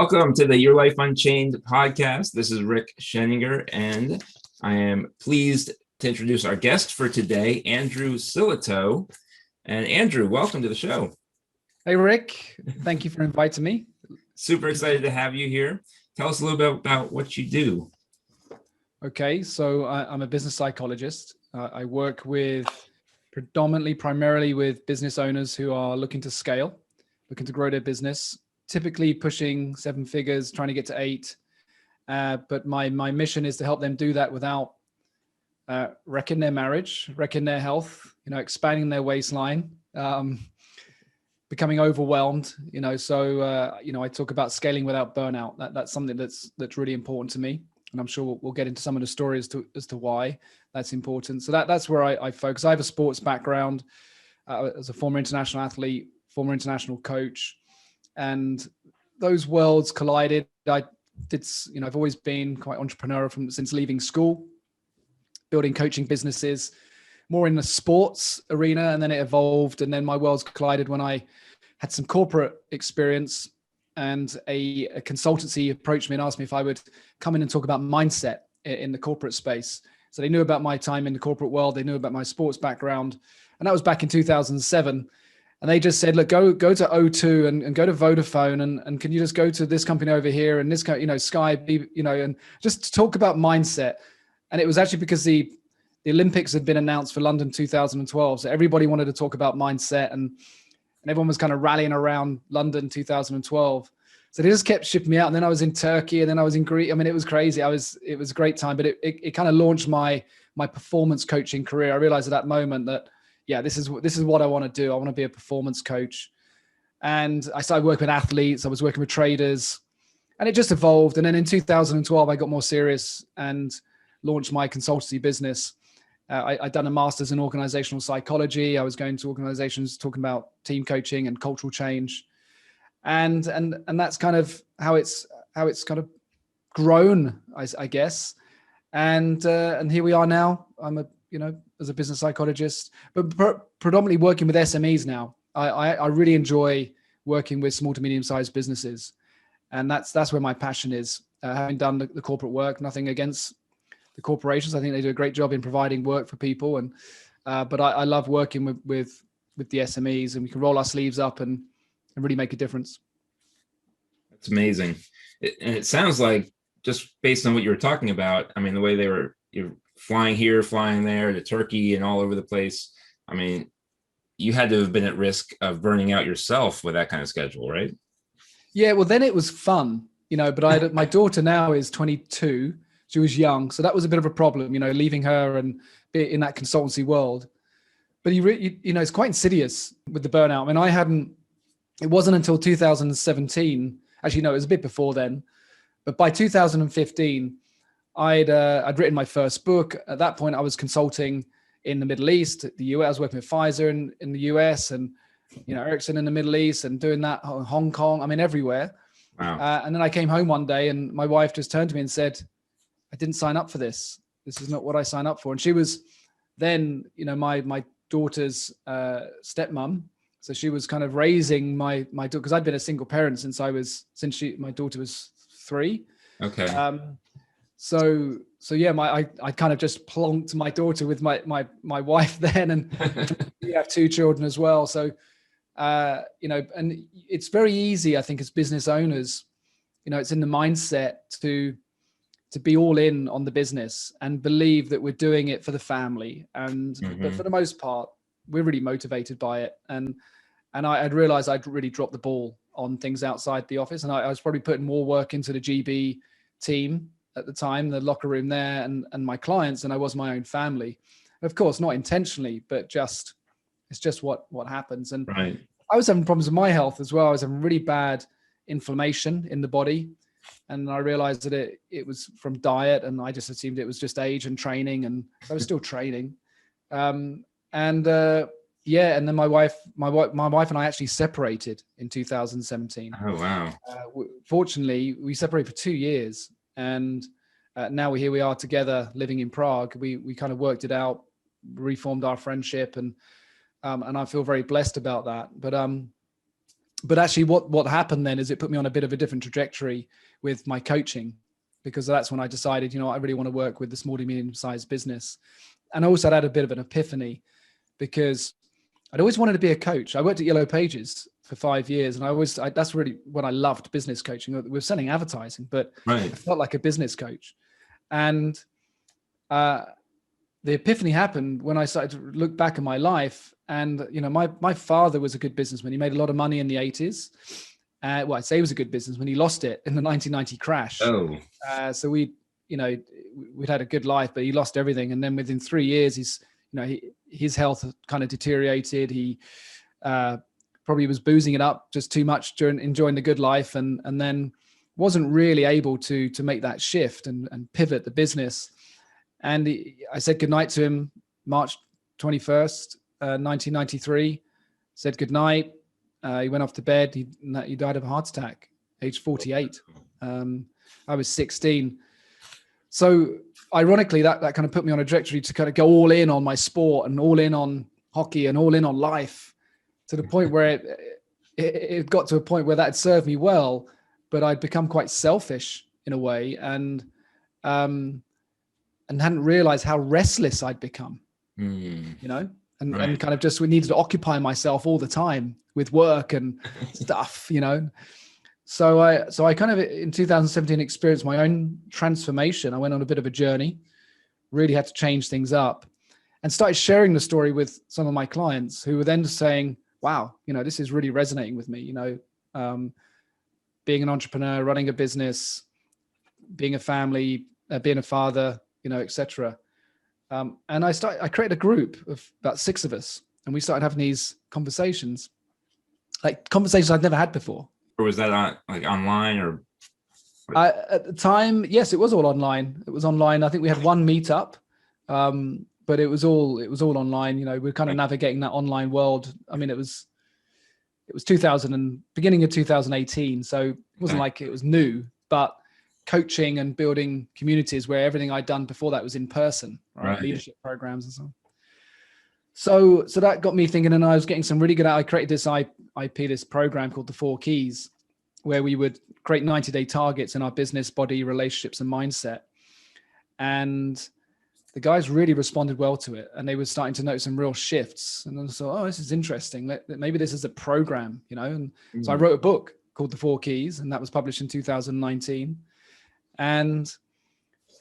Welcome to the Your Life Unchained podcast. This is Rick Sheninger, and I am pleased to introduce our guest for today, Andrew Sillitoe. And Andrew, welcome to the show. Hey, Rick. Thank you for inviting me. Super excited to have you here. Tell us a little bit about what you do. Okay, so I'm a business psychologist. I work with primarily with business owners who are looking to scale, looking to grow their business, typically pushing 7 figures, trying to get to 8. But my mission is to help them do that without wrecking their marriage, wrecking their health, expanding their waistline, becoming overwhelmed. So I talk about scaling without burnout. That's something that's really important to me, and I'm sure we'll get into some of the stories as to why that's important. So that's where I focus. I have a sports background as a former international athlete, former international coach. And those worlds collided. I've always been quite entrepreneurial since leaving school, building coaching businesses, more in the sports arena, and then it evolved. And then my worlds collided when I had some corporate experience, and a consultancy approached me and asked me if I would come in and talk about mindset in the corporate space. So they knew about my time in the corporate world. They knew about my sports background. And that was back in 2007. And they just said, look, go to O2 and go to Vodafone and can you just go to this company over here and this, Sky, and just talk about mindset. And it was actually because the Olympics had been announced for London 2012. So everybody wanted to talk about mindset and everyone was kind of rallying around London 2012. So they just kept shipping me out. And then I was in Turkey and then I was in Greece. I mean, it was crazy. It was a great time, but it kind of launched my performance coaching career. I realized at that moment that, yeah, this is what I want to do. I want to be a performance coach. And I started working with athletes. I was working with traders, and it just evolved. And then in 2012, I got more serious and launched my consultancy business. I'd done a master's in organizational psychology. I was going to organizations talking about team coaching and cultural change. And that's kind of how it's kind of grown, I guess. And here we are now. I'm as a business psychologist, but predominantly working with SMEs now. I really enjoy working with small to medium-sized businesses. And that's where my passion is. Having done the corporate work, nothing against the corporations. I think they do a great job in providing work for people. But I love working with the SMEs, and we can roll our sleeves up and really make a difference. That's amazing. And it sounds like, just based on what you were talking about, I mean, the way you're flying here, flying there to Turkey and all over the place. I mean, you had to have been at risk of burning out yourself with that kind of schedule, right? Yeah, well, then it was fun, but my daughter now is 22. She was young. So that was a bit of a problem, leaving her and be in that consultancy world. But it's quite insidious with the burnout. I mean, it wasn't until 2017, actually, no, it was a bit before then. But by 2015, I'd written my first book. At that point, I was consulting in the Middle East, the US. I was working with Pfizer in the US, and Ericsson in the Middle East, and doing that in Hong Kong. I mean, everywhere. Wow. And then I came home one day, and my wife just turned to me and said, "I didn't sign up for this. This is not what I signed up for." And she was then, my daughter's stepmom. So she was kind of raising my daughter, because I'd been a single parent since my daughter was 3. Okay. So yeah, I kind of just plonked my daughter with my wife then, and we have 2 children as well. So, and it's very easy, I think, as business owners, it's in the mindset to be all in on the business and believe that we're doing it for the family. But for the most part, we're really motivated by it. And I'd realized I'd really dropped the ball on things outside the office. And I was probably putting more work into the GB team at the time, the locker room there, and my clients, than I was my own family. Of course, not intentionally, but it's just what happens. And right. I was having problems with my health as well. I was having really bad inflammation in the body. And I realized that it was from diet, and I just assumed it was just age and training, and I was still training. And then my wife and I actually separated in 2017. Oh, wow. Fortunately, we separated for 2 years, and now here we are together living in Prague. We kind of worked it out, reformed our friendship, and I feel very blessed about that. But but actually what happened then is it put me on a bit of a different trajectory with my coaching, because that's when I decided, I really want to work with the small to medium sized business. And also I'd had a bit of an epiphany, because I'd always wanted to be a coach. I worked at Yellow Pages for 5 years, and that's really what I loved, business coaching. We were selling advertising, but Right. I felt like a business coach. And the epiphany happened when I started to look back at my life. And, my father was a good businessman. He made a lot of money in the 80s. Well, I'd say he was a good businessman. He lost it in the 1990 crash. Oh, So we'd had a good life, but he lost everything. And then within 3 years, his health kind of deteriorated. He probably was boozing it up just too much during enjoying the good life, and then wasn't really able to make that shift and pivot the business. And I said goodnight to him March 21st, 1993. Said goodnight. He went off to bed. He died of a heart attack, age 48. I was 16. So ironically, that kind of put me on a trajectory to kind of go all in on my sport and all in on hockey and all in on life, to the point where it got to a point where that had served me well, but I'd become quite selfish in a way, and hadn't realized how restless I'd become, and kind of just needed to occupy myself all the time with work and stuff, So I kind of in 2017 experienced my own transformation. I went on a bit of a journey, really had to change things up, and started sharing the story with some of my clients, who were then saying, wow, this is really resonating with me, being an entrepreneur, running a business, being a family, being a father, etc. And I created a group of about 6 of us, and we started having these conversations, like conversations I'd never had before. or was that like online or? At the time, yes, it was all online. It was online. I think we had one meetup, but it was all online. We're kind of navigating that online world. I mean, it was beginning of 2018, so it wasn't like it was new, but coaching and building communities where everything I'd done before that was in person, right? Leadership programs and so on. So that got me thinking, and I was getting some really good. I created this IP, this program called the 4 Keys, where we would create 90-day targets in our business, body, relationships, and mindset. And the guys really responded well to it, and they were starting to notice some real shifts. And then I thought, this is interesting. Maybe this is a program, And so I wrote a book called The 4 Keys, and that was published in 2019. And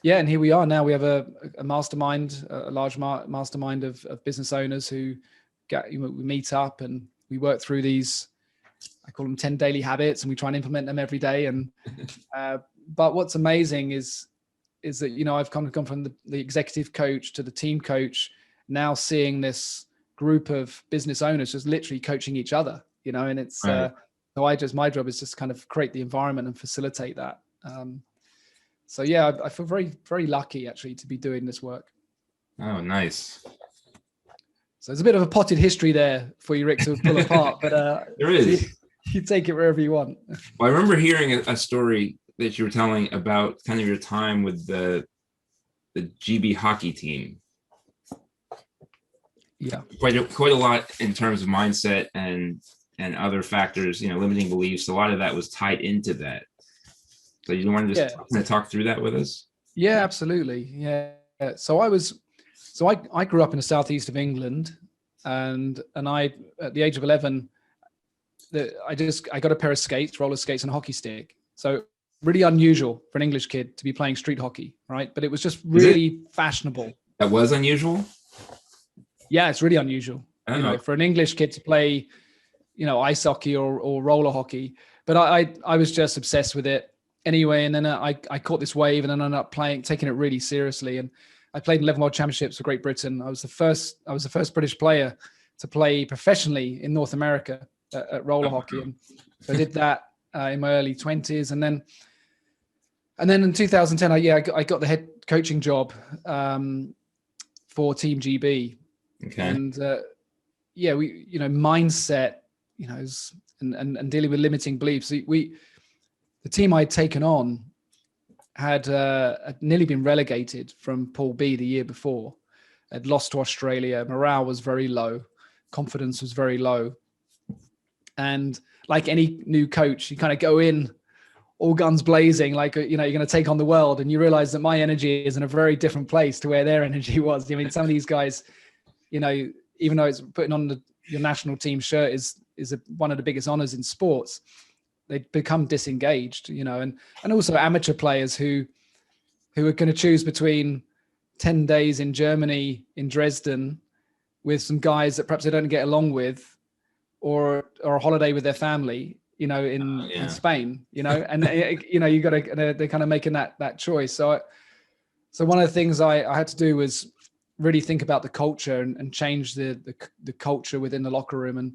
and here we are now. We have a mastermind, a large mastermind of business owners who we meet up and we work through these, I call them 10 daily habits, and we try and implement them every day. And but what's amazing is that I've kind of gone from the executive coach to the team coach, now seeing this group of business owners just literally coaching each other, and it's so my job is just kind of create the environment and facilitate that. So I feel very, very lucky actually to be doing this work. Oh, nice. So there's a bit of a potted history there for you, Rick, to pull apart, but there is. You take it wherever you want. Well, I remember hearing a story that you were telling about kind of your time with the GB hockey team. Yeah, quite a lot in terms of mindset and other factors, limiting beliefs. A lot of that was tied into that. So you want to just talk through that with us? Yeah, absolutely. Yeah. So I grew up in the southeast of England, and I, at the age of 11, I got a pair of skates, roller skates, and a hockey stick. So really unusual for an English kid to be playing street hockey, right? But it was just really fashionable. That was unusual? Yeah, it's really unusual. For an English kid to play, ice hockey or roller hockey. But I was just obsessed with it anyway. And then I caught this wave, and then I ended up taking it really seriously. And I played in 11 World Championships for Great Britain. I was the first British player to play professionally in North America at roller hockey. And so I did that in my early 20s. And then in 2010, I got the head coaching job for Team GB. Okay. And we mindset, and dealing with limiting beliefs. The team I'd taken on had nearly been relegated from Pool B the year before. Had lost to Australia. Morale was very low. Confidence was very low. And like any new coach, you kind of go in all guns blazing, like, you're going to take on the world, and you realize that my energy is in a very different place to where their energy was. I mean, some of these guys, even though it's putting on your national team shirt is one of the biggest honors in sports, they become disengaged, and also amateur players who are going to choose between 10 days in Germany, in Dresden, with some guys that perhaps they don't get along with, or a holiday with their family, in Spain, and you got to, they're kind of making that choice. So one of the things I had to do was really think about the culture and change the culture within the locker room. And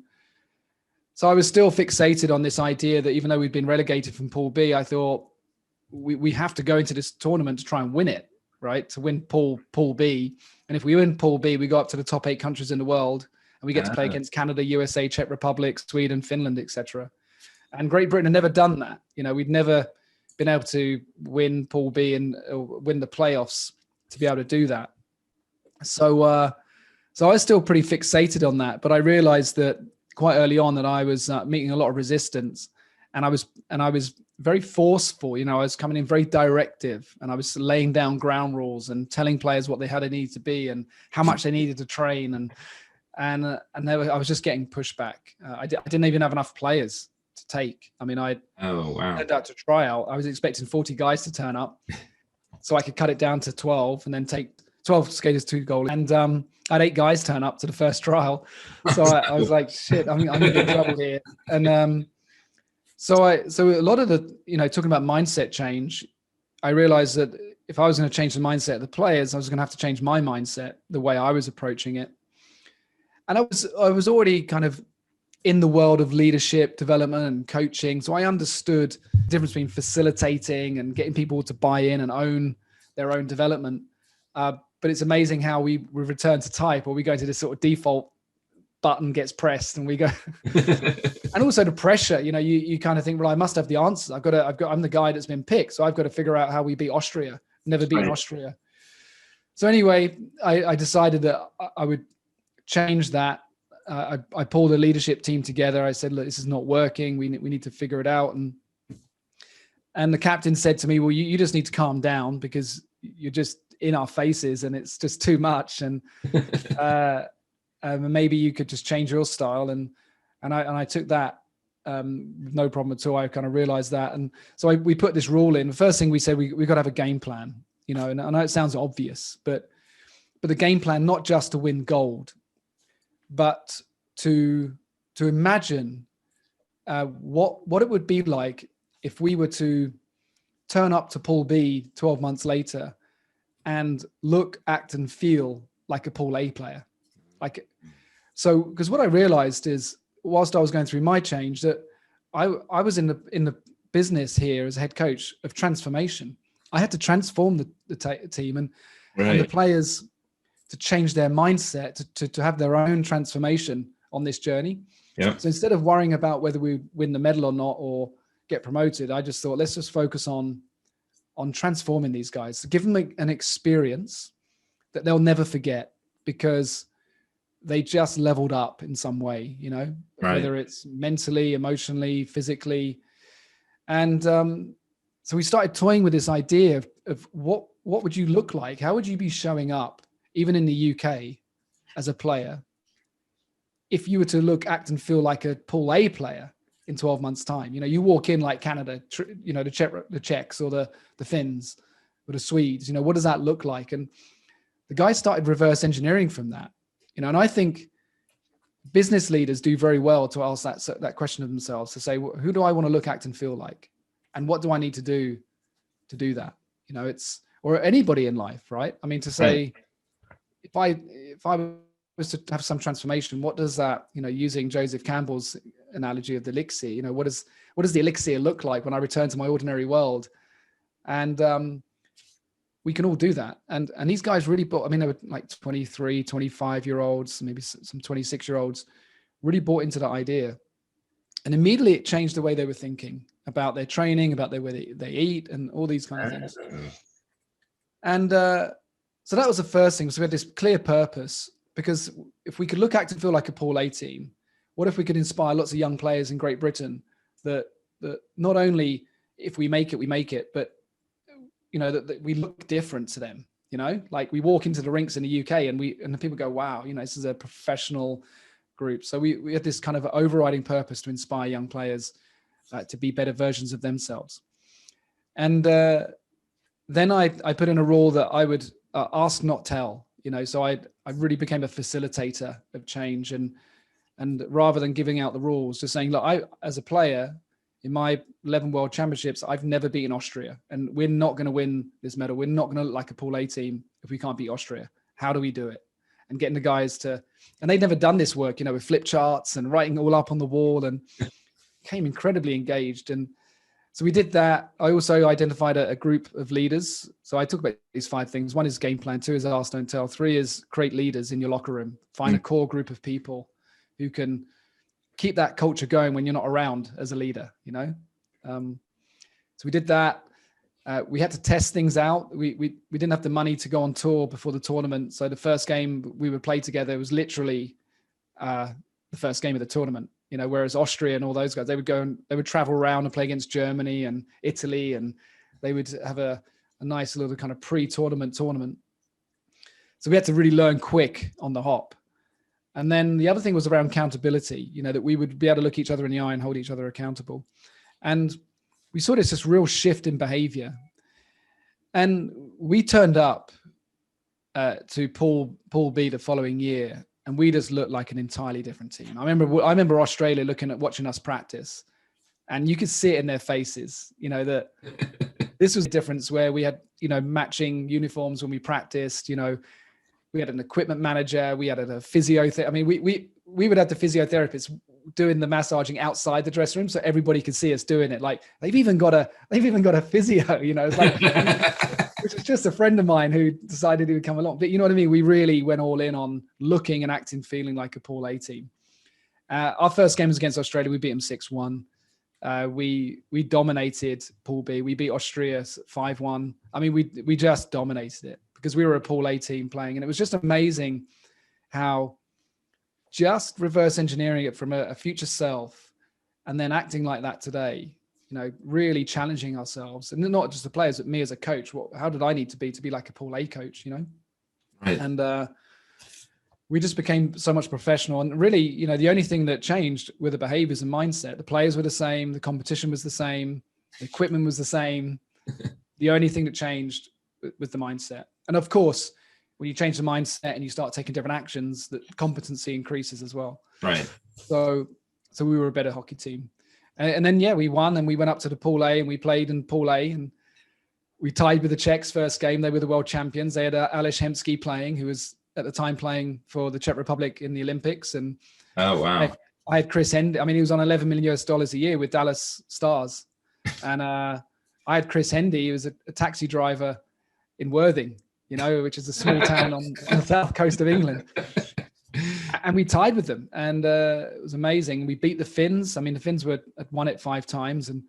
so I was still fixated on this idea that even though we'd been relegated from Pool B, I thought we have to go into this tournament to try and win it, right? To win Pool B. And if we win Pool B, we go up to the top 8 countries in the world, and we get to play against Canada, USA, Czech Republic, Sweden, Finland, etc. And Great Britain had never done that. We'd never been able to win Pool B and win the playoffs to be able to do that. So I was still pretty fixated on that, but I realized that quite early on that I was meeting a lot of resistance, and I was very forceful. I was coming in very directive, and I was laying down ground rules and telling players what they had to need to be and how much they needed to train. And I was just getting pushback. I didn't even have enough players to take. I mean, turned out to try out. I was expecting 40 guys to turn up, so I could cut it down to 12 and then take 12 skaters, 2 goalies. And I had 8 guys turn up to the first trial. So I was like, shit, I'm going to get in trouble here. And so a lot of the, talking about mindset change, I realized that if I was going to change the mindset of the players, I was going to have to change my mindset, the way I was approaching it. And I was already kind of in the world of leadership development and coaching. So I understood the difference between facilitating and getting people to buy in and own their own development. But it's amazing how we return to type, or we go to this sort of default button gets pressed and we go. And also the pressure, you kind of think, well, I must have the answers. I'm the guy that's been picked. So I've got to figure out how we beat Austria. Never beaten Austria. So anyway, I decided that I would change that. I pulled a leadership team together. I said, look, this is not working. We need to figure it out. And the captain said to me, well, you just need to calm down, because you're just in our faces and it's just too much. And maybe you could just change your style. And I took that no problem at all. I kind of realized that. And so we put this rule in. The first thing we said, we got to have a game plan, and I know it sounds obvious, but the game plan, not just to win gold, but to imagine what it would be like if we were to turn up to Pool B 12 months later and look, act, and feel like a Pool A player. Because what I realized is, whilst I was going through my change, that I was in the business here as a head coach of transformation. I had to transform the team and the players to change their mindset, to have their own transformation on this journey. Yeah. So instead of worrying about whether we win the medal or not, or get promoted, I just thought, let's just focus on transforming these guys, to give them an experience that they'll never forget, because they just leveled up in some way, whether it's mentally, emotionally, physically. And so we started toying with this idea of what would you look like? How would you be showing up, even in the UK, as a player, if you were to look, act, and feel like a Pool A player in 12 months' time? You walk in like Canada, the Czechs or the Finns or the Swedes. What does that look like? And the guys started reverse engineering from that. And I think business leaders do very well to ask that question of themselves, to say, well, who do I want to look, act, and feel like? And what do I need to do or anybody in life, right? I mean, to say, if I was to have some transformation, what does that, using Joseph Campbell's analogy of the elixir, what does the elixir look like when I return to my ordinary world? And we can all do that. And these guys really bought, they were like 23, 25-year-olds, maybe some 26-year-olds, really bought into that idea. And immediately it changed the way they were thinking about their training, about the way they eat, and all these kind of things. And so that was the first thing. So we had this clear purpose, because if we could look, act, and feel like a Pool A team, what if we could inspire lots of young players in Great Britain that not only if we make it, but that we look different to them. Like we walk into the rinks in the UK and the people go, wow, this is a professional group. So we had this kind of overriding purpose to inspire young players to be better versions of themselves. And then I put in a rule that I would ask, not tell. So I really became a facilitator of change, and rather than giving out the rules, just saying, look, I as a player in my 11 World Championships, I've never beaten Austria, and we're not going to win this medal. We're not going to look like a Pool A team if we can't beat Austria. How do we do it? And getting the guys to, and they'd never done this work, with flip charts and writing all up on the wall, and became incredibly engaged. And so we did that. I also identified a group of leaders. So I talk about these 5 things. 1 is game plan. 2 is ask, don't tell. 3 is create leaders in your locker room. Find a core group of people who can keep that culture going when you're not around as a leader, So we did that. We had to test things out. We didn't have the money to go on tour before the tournament. So the first game we would play together was literally the first game of the tournament, whereas Austria and all those guys, they would travel around and play against Germany and Italy, and they would have a nice little kind of pre-tournament tournament. So we had to really learn quick on the hop. And then the other thing was around accountability, that we would be able to look each other in the eye and hold each other accountable. And we saw this real shift in behavior. And we turned up to Pool B the following year, and we just looked like an entirely different team. I remember Australia watching us practice, and you could see it in their faces, that this was a difference where we had, matching uniforms when we practiced, we had an equipment manager, we had a physio. We would have the physiotherapists doing the massaging outside the dressing room, so everybody could see us doing it. Like they've even got a physio, it's like, which is just a friend of mine who decided he would come along. But you know what I mean? We really went all in on looking and acting, feeling like a Pool A team. Our first game was against Australia. We beat them 6-1. We dominated Pool B. We beat Austria 5-1. We just dominated it, because we were a Pool A team playing. And it was just amazing how just reverse engineering it from a future self and then acting like that today, really challenging ourselves, and not just the players, but me as a coach. How did I need to be like a Pool A coach, Right. And we just became so much professional. And really, the only thing that changed were the behaviors and mindset. The players were the same. The competition was the same. The equipment was the same. The only thing that changed was the mindset. And of course, when you change the mindset and you start taking different actions, the competency increases as well. Right. So we were a better hockey team. And then, we won, and we went up to the Pool A, and we played in Pool A, and we tied with the Czechs first game. They were the world champions. They had Aleš Hemský playing, who was at the time playing for the Czech Republic in the Olympics. And oh, wow. I had Chris Hendy. He was on $11 million a year with Dallas Stars. And I had Chris Hendy, who was a taxi driver in Worthing, which is a small town on the south coast of England. And we tied with them, and it was amazing. We beat the Finns. The Finns had won it 5 times, and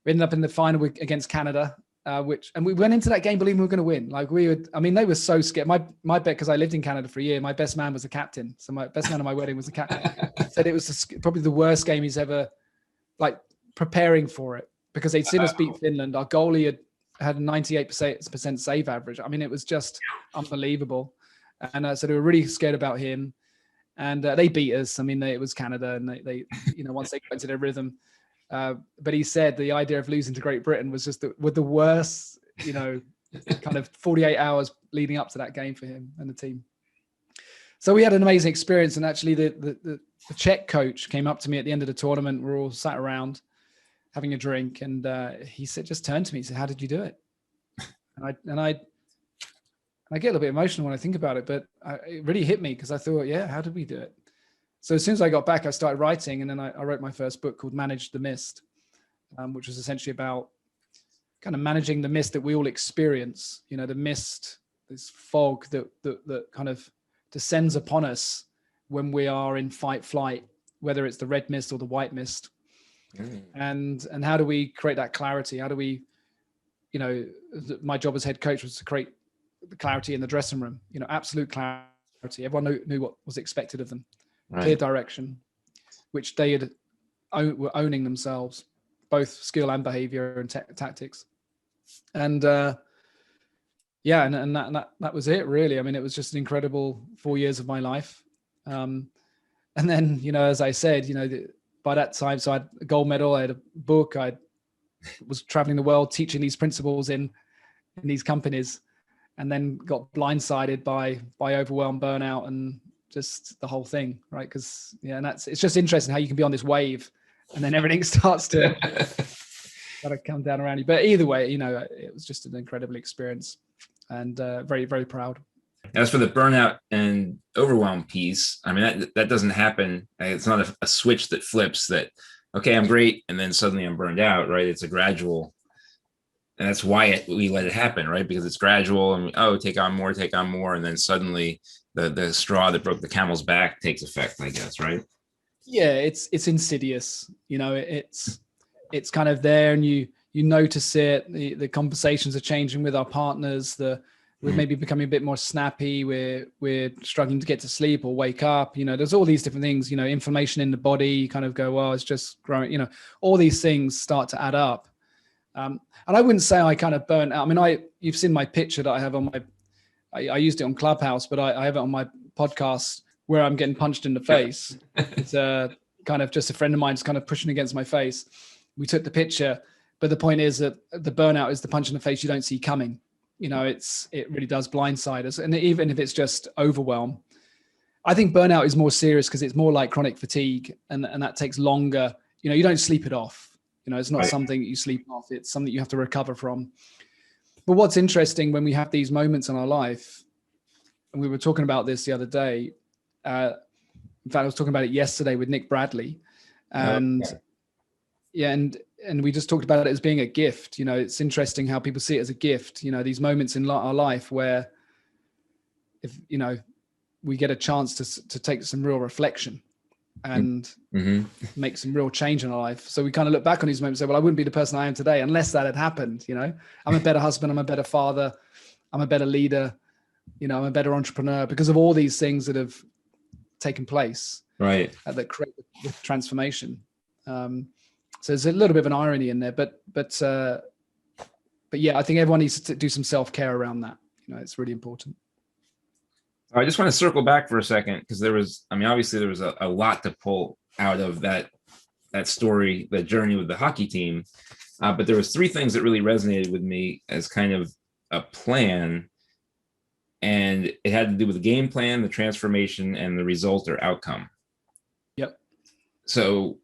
we ended up in the final against Canada, and we went into that game believing we were going to win. Like they were so scared. My bet, because I lived in Canada for a year, my best man was the captain. So my best man at my wedding was the captain. Said it was probably the worst game he's ever, preparing for it, because they'd seen us beat Finland. Our goalie had a 98% save average. It was just unbelievable. And so they were really scared about him. And they beat us. It was Canada, and they once they got into their rhythm. But he said the idea of losing to Great Britain was just the worst, kind of 48 hours leading up to that game for him and the team. So we had an amazing experience. And actually the Czech coach came up to me at the end of the tournament. We're all sat around having a drink, and he said, just turned to me, he said, "How did you do it?" And I get a little bit emotional when I think about it, but it really hit me, because I thought, how did we do it? So as soon as I got back, I started writing, and then I wrote my first book called Manage the Mist, which was essentially about kind of managing the mist that we all experience. The mist, this fog that kind of descends upon us when we are in fight, flight, whether it's the red mist or the white mist. And how do we create that clarity? How do we, my job as head coach was to create the clarity in the dressing room, absolute clarity. Everyone knew what was expected of them, right. Clear direction. which they were owning themselves, both skill and behavior and tactics. And yeah, and that was it really. I mean, it was just an incredible 4 years of my life. And then, as I said, by that time, so I had a gold medal, I had a book, I was traveling the world teaching these principles in these companies, and then got blindsided by overwhelm, burnout, and just the whole thing, right? Because and it's just interesting how you can be on this wave and then everything starts to kind of come down around you. But either way, it was just an incredible experience, and very, very proud. As for the burnout and overwhelm piece, I mean, that doesn't happen. It's not a switch that flips that, okay, I'm great, and then suddenly I'm burned out, right? It's a gradual, and that's why we let it happen, right? Because it's gradual, and take on more, and then suddenly the straw that broke the camel's back takes effect, I guess, right? Yeah, it's insidious. It's kind of there, and you notice it. The conversations are changing with our partners. We're maybe becoming a bit more snappy. We're struggling to get to sleep or wake up. There's all these different things. Inflammation in the body. You kind of go, well, it's just growing. All these things start to add up. And I wouldn't say I kind of burnt out. I mean, you've seen my picture that I have on my. I used it on Clubhouse, but I have it on my podcast where I'm getting punched in the face. It's kind of just a friend of mine's kind of pushing against my face. We took the picture, but the point is that the burnout is the punch in the face you don't see coming. It really does blindside us. And even if it's just overwhelm, I think burnout is more serious because it's more like chronic fatigue, and that takes longer. You don't sleep it off. It's not something that you sleep off. It's something you have to recover from. But what's interesting when we have these moments in our life, and we were talking about this the other day, in fact, I was talking about it yesterday with Nick Bradley, and and we just talked about it as being a gift. It's interesting how people see it as a gift. These moments in our life where, if we get a chance to take some real reflection and make some real change in our life. So we kind of look back on these moments and say, well, I wouldn't be the person I am today unless that had happened. I'm a better husband, I'm a better father, I'm a better leader, I'm a better entrepreneur because of all these things that have taken place, right? That create the transformation. So there's a little bit of an irony in there, but yeah, I think everyone needs to do some self-care around that. It's really important. I just want to circle back for a second because obviously there was a lot to pull out of that story, that journey with the hockey team. But there was 3 things that really resonated with me as kind of a plan. And it had to do with the game plan, the transformation, and the result or outcome. Yep. So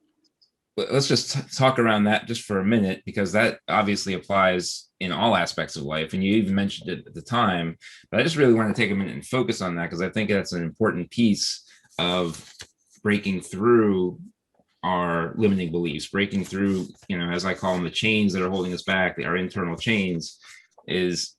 let's just talk around that just for a minute, because that obviously applies in all aspects of life. And you even mentioned it at the time, but I just really want to take a minute and focus on that because I think that's an important piece of breaking through our limiting beliefs, breaking through, as I call them, the chains that are holding us back, our internal chains. Is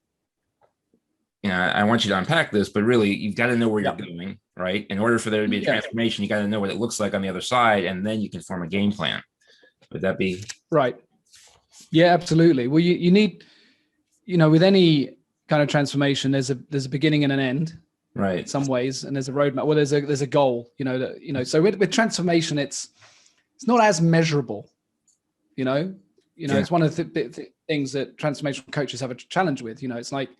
I want you to unpack this, but really you've got to know where you're going, right? In order for there to be a transformation, you got to know what it looks like on the other side, and then you can form a game plan. Would that be right? Yeah, absolutely. Well, you need, with any kind of transformation, there's a beginning and an end, right? In some ways, and there's a roadmap. Well, there's a goal, So with transformation, it's not as measurable, It's one of the things that transformational coaches have a challenge with. It's like,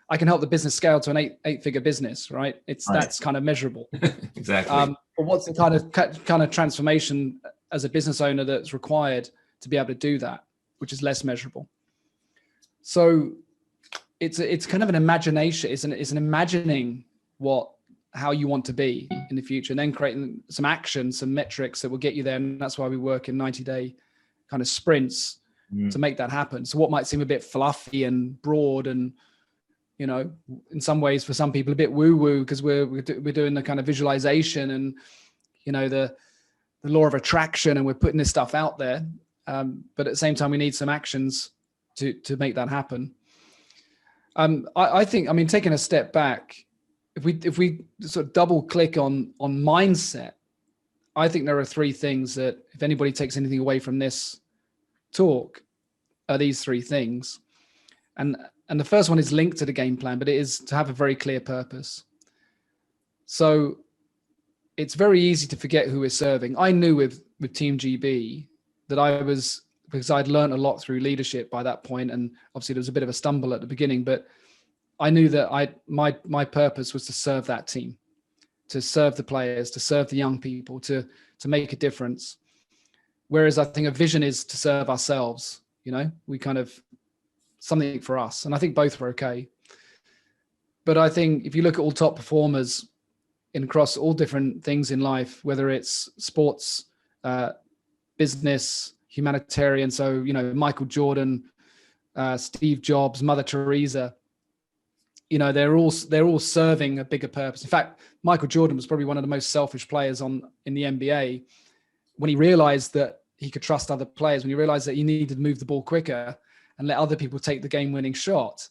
I can help the business scale to an eight-figure business, right? That's kind of measurable. Exactly. But what's the kind of transformation as a business owner that's required to be able to do that, which is less measurable? So it's kind of an imagination. It's an imagining how you want to be in the future, and then creating some action, some metrics that will get you there. And that's why we work in 90-day kind of sprints to make that happen. So what might seem a bit fluffy and broad and in some ways for some people a bit woo-woo because we're doing the kind of visualization and the law of attraction, and we're putting this stuff out there, but at the same time we need some actions to make that happen. I think, taking a step back, if we sort of double click on mindset, I think there are 3 things that if anybody takes anything away from this talk are these 3 things. And the first one is linked to the game plan, but it is to have a very clear purpose. So it's very easy to forget who we're serving. I knew with Team GB that I was, because I'd learned a lot through leadership by that point, and obviously there was a bit of a stumble at the beginning, but I knew that my purpose was to serve that team, to serve the players, to serve the young people, to make a difference. Whereas I think a vision is to serve ourselves. We kind of something for us, and I think both were okay. But I think if you look at all top performers across all different things in life, whether it's sports, business, humanitarian, so Michael Jordan, Steve Jobs, Mother Teresa, they're all serving a bigger purpose. In fact, Michael Jordan was probably one of the most selfish players in the NBA. When he realized that he could trust other players, when he realized that he needed to move the ball quicker and let other people take the game-winning shot,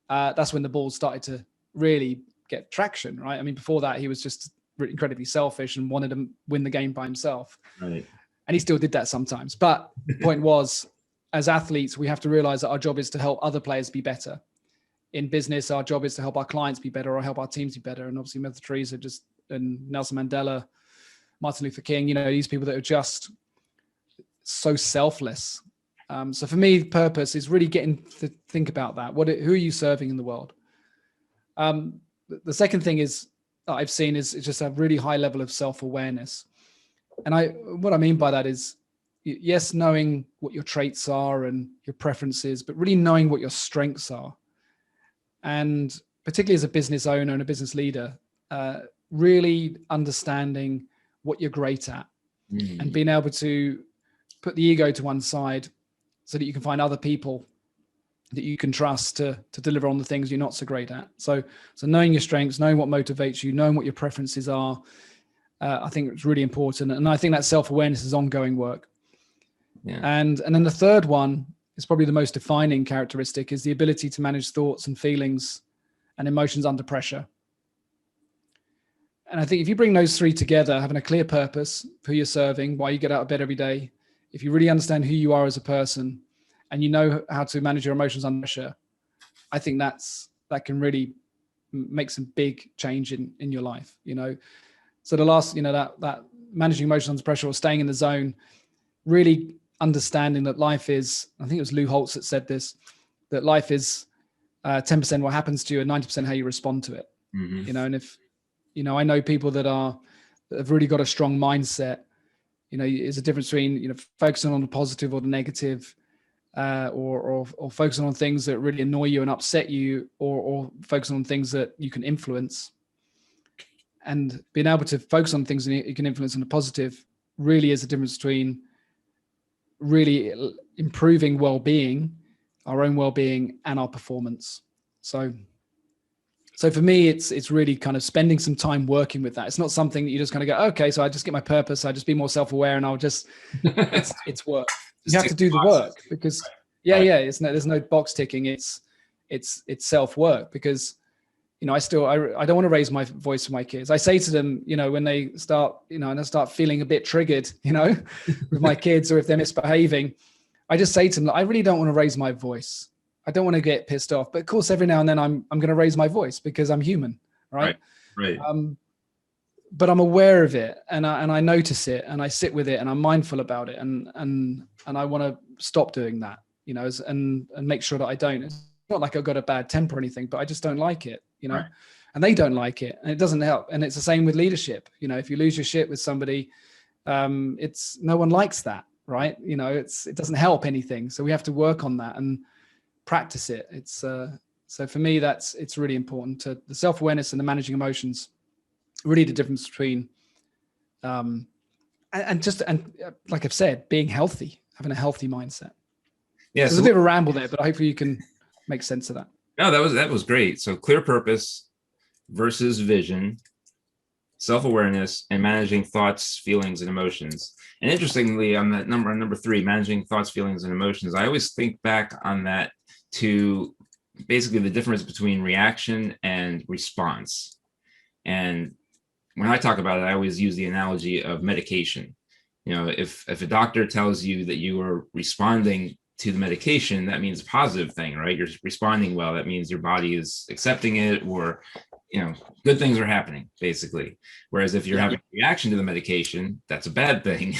that's when the ball started to really get traction, right? I mean, before that, he was just incredibly selfish and wanted to win the game by himself. Right. And he still did that sometimes. But the point was, as athletes, we have to realize that our job is to help other players be better. In business, our job is to help our clients be better or help our teams be better. And obviously, Mother Teresa and Nelson Mandela, Martin Luther King, these people that are just so selfless. So for me, purpose is really getting to think about that. Who are you serving in the world? The second thing is that I've seen is just a really high level of self-awareness. And what I mean by that is, yes, knowing what your traits are and your preferences, but really knowing what your strengths are. And particularly as a business owner and a business leader, really understanding what you're great at and being able to put the ego to one side so that you can find other people that you can trust to deliver on the things you're not so great at. So knowing your strengths, knowing what motivates you, knowing what your preferences are, I think it's really important. And I think that self-awareness is ongoing work. Yeah. And then the third one is probably the most defining characteristic, is the ability to manage thoughts and feelings and emotions under pressure. And I think if you bring those three together, having a clear purpose, who you're serving, why you get out of bed every day, if you really understand who you are as a person and you know how to manage your emotions under pressure, I think that can really make some big change in your life, So the last, that managing emotions under pressure or staying in the zone, really understanding that life is, I think it was Lou Holtz that said this, that life is 10% what happens to you and 90% how you respond to it. Mm-hmm. And if, I know people that have really got a strong mindset, there's a difference between, focusing on the positive or the negative, or focusing on things that really annoy you and upset you, or focusing on things that you can influence. And being able to focus on things that you can influence in the positive really is the difference between really improving well-being, our own well-being, and our performance. So for me, it's really kind of spending some time working with that. It's not something that you just kind of go, okay, so I just get my purpose, I just be more self-aware, and I'll just it's work. You have to do the work, because there's no box ticking. It's self-work, because I don't want to raise my voice for my kids. I say to them, when they start, and I start feeling a bit triggered, with my kids, or if they're misbehaving, I just say to them, I really don't want to raise my voice. I don't want to get pissed off, but of course, every now and then I'm going to raise my voice because I'm human, right? Right. But I'm aware of it, and I notice it, and I sit with it, and I'm mindful about it, and I want to stop doing that, and make sure that I don't. It's not like I've got a bad temper or anything, but I just don't like it, right. And they don't like it, and it doesn't help. And it's the same with leadership. If you lose your shit with somebody, it's no one likes that, right? It doesn't help anything. So we have to work on that and practice it. It's so for me, it's really important to the self-awareness and the managing emotions. Really the difference between and like I've said, being healthy, having a healthy mindset. Yeah, so there's a bit of a ramble there, but hopefully you can make sense of that. No, that was great. So clear purpose versus vision, self-awareness, and managing thoughts, feelings, and emotions. And interestingly, on that number 3, managing thoughts, feelings, and emotions, I always think back on that to basically the difference between reaction and response. And when I talk about it, I always use the analogy of medication. If a doctor tells you that you are responding to the medication, that means a positive thing, right? You're responding well. That means your body is accepting it, or good things are happening basically. Whereas if you're Yeah. having a reaction to the medication, that's a bad thing.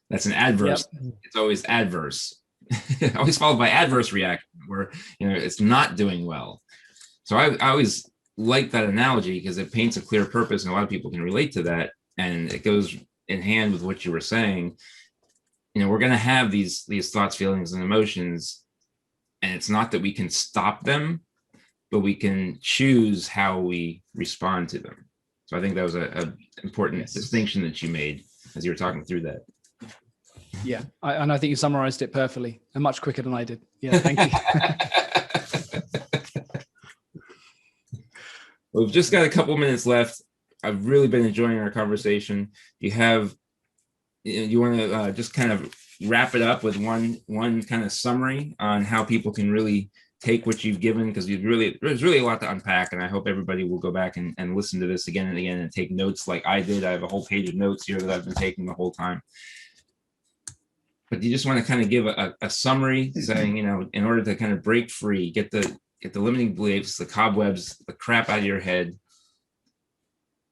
That's an adverse. Yep. It's always adverse. Always followed by adverse reaction where, it's not doing well. So I always like that analogy because it paints a clear purpose, and a lot of people can relate to that. And it goes in hand with what you were saying. We're going to have these thoughts, feelings, and emotions, and it's not that we can stop them, but we can choose how we respond to them. So I think that was a important distinction that you made as you were talking through that. Yeah, and I think you summarized it perfectly and much quicker than I did. Yeah, thank you. We've just got a couple minutes left. I've really been enjoying our conversation. You want to just kind of wrap it up with one kind of summary on how people can really take what you've given, because there's really a lot to unpack, and I hope everybody will go back and listen to this again and again and take notes like I did. I have a whole page of notes here that I've been taking the whole time. But you just want to kind of give a summary saying, in order to kind of break free, get the limiting beliefs, the cobwebs, the crap out of your head.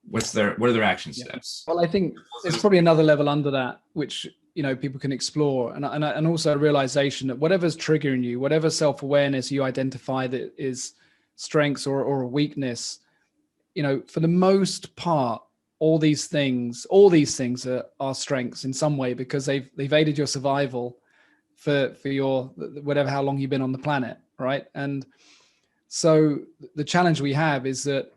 What are their action steps? Well, I think there's probably another level under that, which, people can explore. And also a realization that whatever's triggering you, whatever self-awareness you identify that is strengths or a weakness, for the most part, all these things are strengths in some way, because they've aided your survival for your whatever, how long you've been on the planet, right? And so the challenge we have is that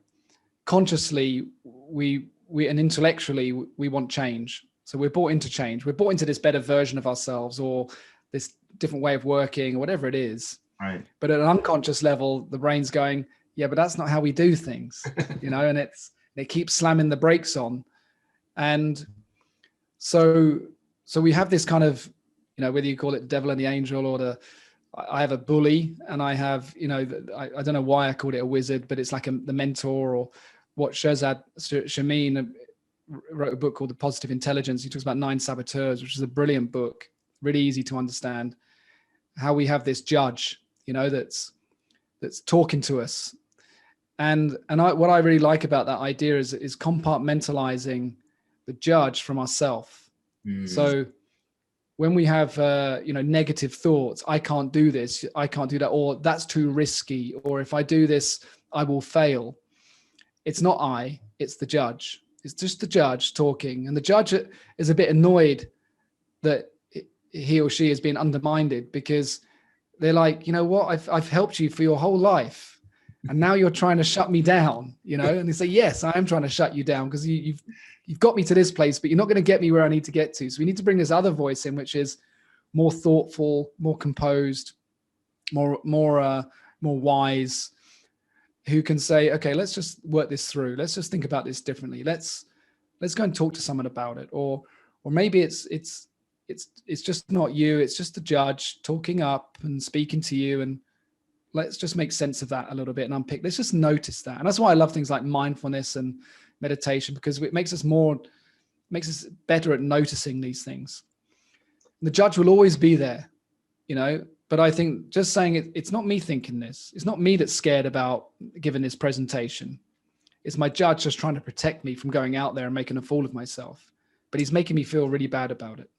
consciously we and intellectually we want change. So we're bought into change. We're bought into this better version of ourselves, or this different way of working, or whatever it is. Right. But at an unconscious level, the brain's going, yeah, but that's not how we do things, and it keeps slamming the brakes on. And so we have this kind of, whether you call it devil and the angel, or I have a bully, and I have, I don't know why I called it a wizard, but it's like the mentor, or what Sheninger wrote a book called The Positive Intelligence. He talks about 9 saboteurs, which is a brilliant book, really easy to understand, how we have this judge, that's talking to us. And what I really like about that idea is compartmentalizing the judge from ourself. So when we have, negative thoughts, I can't do this, I can't do that, or that's too risky, or if I do this, I will fail. It's not it's the judge. It's just the judge talking. And the judge is a bit annoyed that he or she is being undermined, because they're like, what, I've helped you for your whole life, and now you're trying to shut me down, and they say, yes, I am trying to shut you down, because you've got me to this place, but you're not going to get me where I need to get to. So we need to bring this other voice in, which is more thoughtful, more composed, more wise, who can say, okay, let's just work this through. Let's just think about this differently. Let's go and talk to someone about it. Or maybe it's just not you. It's just the judge talking up and speaking to you, and let's just make sense of that a little bit and unpick. Let's just notice that. And that's why I love things like mindfulness and meditation, because it makes us better at noticing these things. The judge will always be there, but I think just saying it's not me thinking this. It's not me that's scared about giving this presentation. It's my judge just trying to protect me from going out there and making a fool of myself. But he's making me feel really bad about it.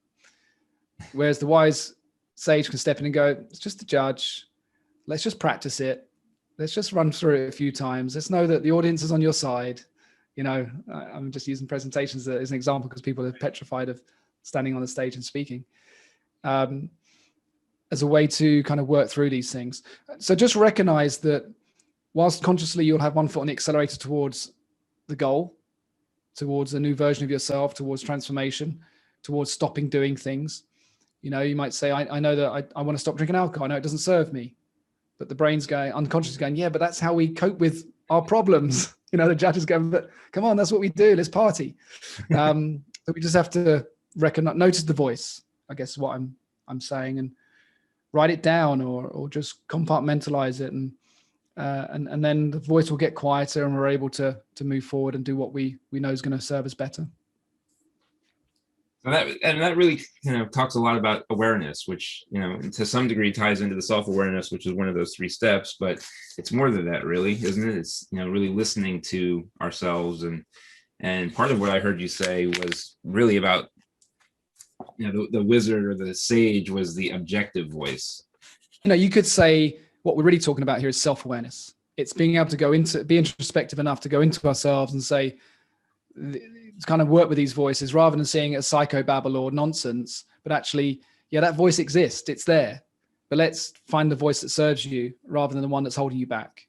Whereas the wise sage can step in and go, it's just the judge. Let's just practice it. Let's just run through it a few times. Let's know that the audience is on your side. I'm just using presentations as an example, because people are petrified of standing on the stage and speaking. As a way to kind of work through these things. So just recognize that whilst consciously you'll have one foot on the accelerator towards the goal, towards a new version of yourself, towards transformation, towards stopping doing things. You might say, I know that I want to stop drinking alcohol. I know it doesn't serve me. But the brain's going, unconscious going, yeah, but that's how we cope with our problems. The judge is going, but come on, that's what we do. Let's party. So we just have to notice the voice, I guess is what I'm saying, and write it down, or just compartmentalize it, and then the voice will get quieter, and we're able to move forward and do what we know is going to serve us better. So that really talks a lot about awareness, which to some degree ties into the self-awareness, which is one of those 3 steps. But it's more than that, really, isn't it? It's really listening to ourselves, and part of what I heard you say was really about the wizard or the sage was the objective voice. You could say what we're really talking about here is self-awareness. It's being able to be introspective enough to go into ourselves and say, kind of work with these voices rather than seeing it as psychobabble or nonsense, but actually, yeah, that voice exists, it's there, but let's find the voice that serves you rather than the one that's holding you back,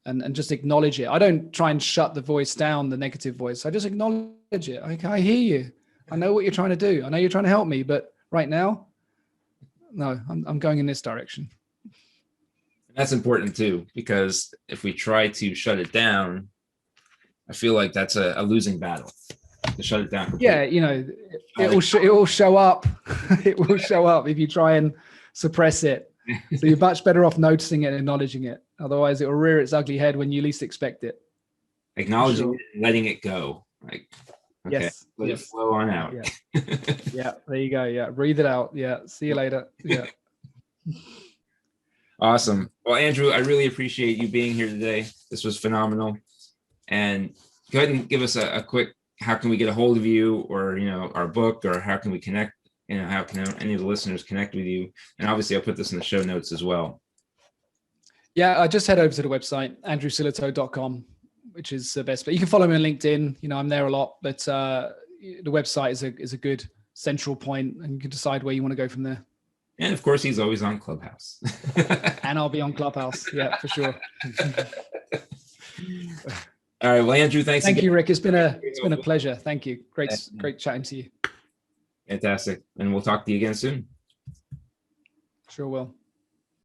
and just acknowledge it. I don't try and shut the voice down, the negative voice. I just acknowledge it. I hear you. I know what you're trying to do. I know you're trying to help me, but right now, no, I'm going in this direction. That's important too, because if we try to shut it down, I feel like that's a losing battle, to shut it down completely. Yeah, it will show up. It will show up if you try and suppress it. So you're much better off noticing it and acknowledging it. Otherwise, it will rear its ugly head when you least expect it. Acknowledging it and letting it go. Like, okay, yes, let it flow on out. Yeah. Yeah, there you go. Yeah, breathe it out. Yeah, see you later. Yeah. Awesome. Well, Andrew, I really appreciate you being here today. This was phenomenal. And go ahead and give us a quick, how can we get a hold of you, or, our book, or how can we connect, how can any of the listeners connect with you? And obviously I'll put this in the show notes as well. Yeah, just head over to the website, andrewsillitoe.com, which is the best. But you can follow me on LinkedIn. I'm there a lot, but the website is a good central point, and you can decide where you want to go from there. And of course, he's always on Clubhouse. And I'll be on Clubhouse. Yeah, for sure. All right. Well, Andrew, thanks. Thank you, Rick. It's been a pleasure. Thank you. Great chatting to you. Fantastic. And we'll talk to you again soon. Sure will.